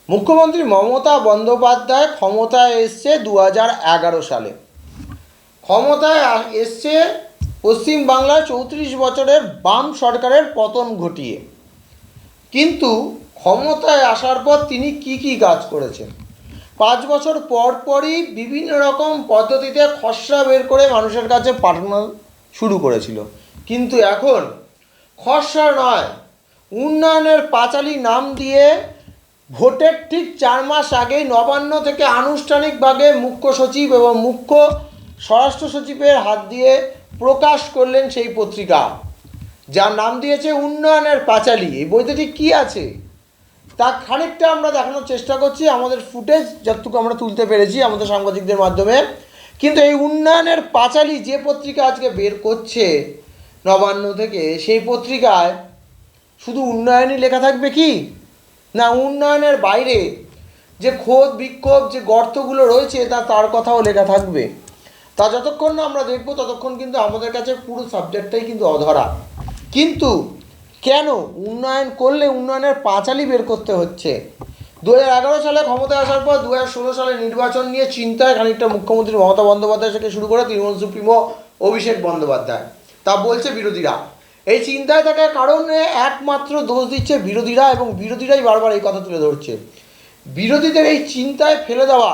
মুখ্যমন্ত্রী মমতা বন্দ্যোপাধ্যায় ক্ষমতায় এসছে 2011 সালে। ক্ষমতায় এসছে পশ্চিমবাংলার 34 বছরের বাম সরকারের পতন ঘটিয়ে। কিন্তু ক্ষমতায় আসার পর তিনি কি কাজ করেছেন? 5 বছর পর পরই বিভিন্ন রকম পদ্ধতিতে খসড়া বের করে মানুষের কাছে পাঠানো শুরু করেছিল। কিন্তু এখন খসড়া নয়, উন্নয়নের পাঁচালী নাম দিয়ে ভোটের ঠিক 4 মাস আগেই নবান্ন থেকে আনুষ্ঠানিকভাবে মুখ্য সচিব এবং মুখ্য স্বরাষ্ট্র সচিবের হাত দিয়ে প্রকাশ করলেন সেই পত্রিকা, যার নাম দিয়েছে উন্নয়নের পাঁচালী। এই বইতে ঠিক কী আছে তা খানিকটা আমরা দেখানোর চেষ্টা করছি, আমাদের ফুটেজ যতটুকু আমরা তুলতে পেরেছি আমাদের সাংবাদিকদের মাধ্যমে। কিন্তু এই উন্নয়নের পাঁচালী যে পত্রিকা আজকে বের করছে নবান্ন থেকে, সেই পত্রিকায় শুধু উন্নয়নই লেখা থাকবে কি না, উন্নয়নের বাইরে যে ক্ষোভ বিক্ষোভ যে গর্তগুলো রয়েছে তার কথাও লেখা থাকবে। তা যতক্ষণ না আমরা দেখব ততক্ষণ কিন্তু আমাদের কাছে পুরো সাবজেক্টটাই কিন্তু অধরা। কিন্তু কেন উন্নয়ন করলে উন্নয়নের পাঁচালী বের করতে হচ্ছে? 2011 সালে ক্ষমতায় আসার পর 2016 সালে নির্বাচন নিয়ে চিন্তায় খানিকটা মুখ্যমন্ত্রী মমতা বন্দ্যোপাধ্যায় থেকে শুরু করে তৃণমূল সুপ্রিমো অভিষেক বন্দ্যোপাধ্যায়, তা বলছে বিরোধীরা। এই চিন্তায় থাকার কারণে একমাত্র দোষ দিচ্ছে বিরোধীরা, এবং বিরোধীরাই বারবার এই কথা তুলে ধরছে। বিরোধীদের এই চিন্তায় ফেলে দেওয়া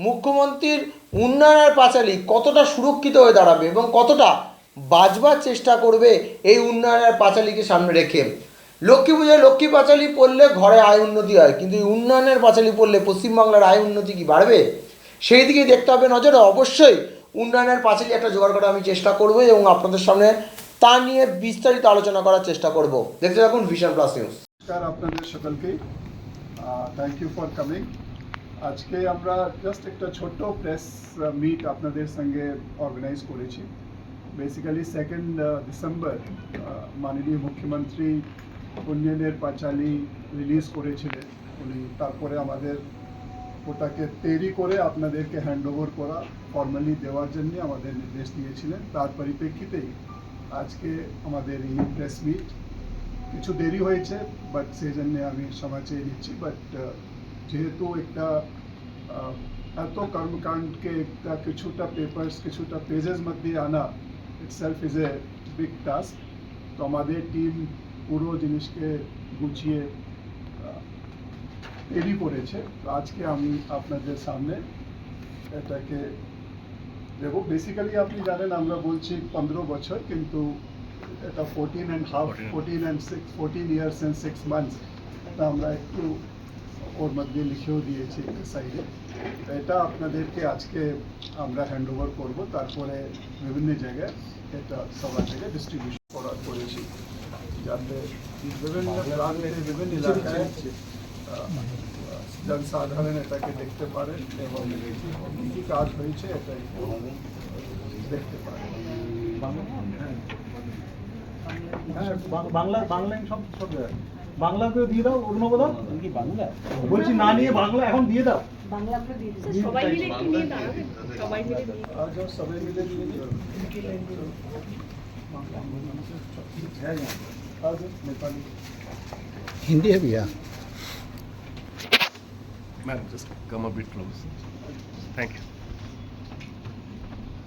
মুখ্যমন্ত্রীর উন্নয়নের পাঁচালী কতটা সুরক্ষিত হয়ে দাঁড়াবে এবং কতটা বাঁচবার চেষ্টা করবে এই উন্নয়নের পাঁচালীকে সামনে রেখে। লক্ষ্মী পুজোয় লক্ষ্মী পাঁচালী পড়লে ঘরে আয় উন্নতি হয়, কিন্তু এই উন্নয়নের পাঁচালী পড়লে পশ্চিমবাংলার আয় উন্নতি কি বাড়বে? সেই দিকেই দেখতে হবে নজরে। অবশ্যই উন্নয়নের পাঁচালী একটা জোগাড় করার আমি চেষ্টা করব এবং আপনাদের সামনে তা নিয়ে বিস্তারিত আলোচনা করার চেষ্টা করব। দেখতে থাকুন ভিশন প্লাস নিউজ। নমস্কার আপনাদের সকলকে, থ্যাংক ইউ ফর কামিং। আজকে আমরা জাস্ট একটা ছোট্ট প্রেস মিট আপনাদের সঙ্গে অর্গানাইজ করেছি। বেসিক্যালি 2 ডিসেম্বর মাননীয় মুখ্যমন্ত্রী উন্নয়নের পাঁচালী রিলিজ করেছিলেন উনি। তারপরে আমাদের ওটাকে তৈরি করে আপনাদেরকে হ্যান্ডওভার করা ফর্মালি দেওয়ার জন্য আমাদের নির্দেশ দিয়েছিলেন। তার পরিপ্রেক্ষিতেই আজকে আমাদের এই প্রেস মিট। কিছু দেরি হয়েছে, বাট সেই জন্য আমি ক্ষমা চেয়ে নিচ্ছি। বাট যেহেতু একটা এত কর্মকাণ্ডকে একটা কিছুটা পেপার্স কিছুটা পেজেস মধ্যে আনা itself is a big task. তো আমাদের টিম পুরো জিনিসকে গুছিয়ে তৈরি করেছে। তো আজকে আমি আপনাদের সামনে এটাকে দেবো। বেসিক্যালি আপনি জানেন আমরা বলছি 15 বছর, কিন্তু এটা 14 years and 6 months এটা আমরা একটু ওর মধ্যে লিখেও দিয়েছি একটা সাইডে। এটা আপনাদেরকে আজকে আমরা হ্যান্ডওভার করব। তারপরে বিভিন্ন জায়গায় এটা সবার জায়গায় ডিস্ট্রিবিউশন করেছি, যাতে বিভিন্ন প্রান্তে বিভিন্ন এলাকায় জনসাধারণ এটাকে দেখতে পারেন এবং কী কাজ হয়েছে এটা একটু দেখতে পারেন। বাংলা সব জায়গায় বাংলাতেও দিয়ে দাও। অন্যবাদ কি বাংলা বলছি না নিয়ে বাংলা এখন দিয়ে দাও। বাংলা করে দিয়ে দিই, সবাই মিলে একটু নিয়ে দাঁড়াবে, সবাই মিলে দিয়ে দাও, সবাই মিলে দিয়ে দিও। नेपाली हिंदी है भैया। Ma'am, just come a bit close. Thank you.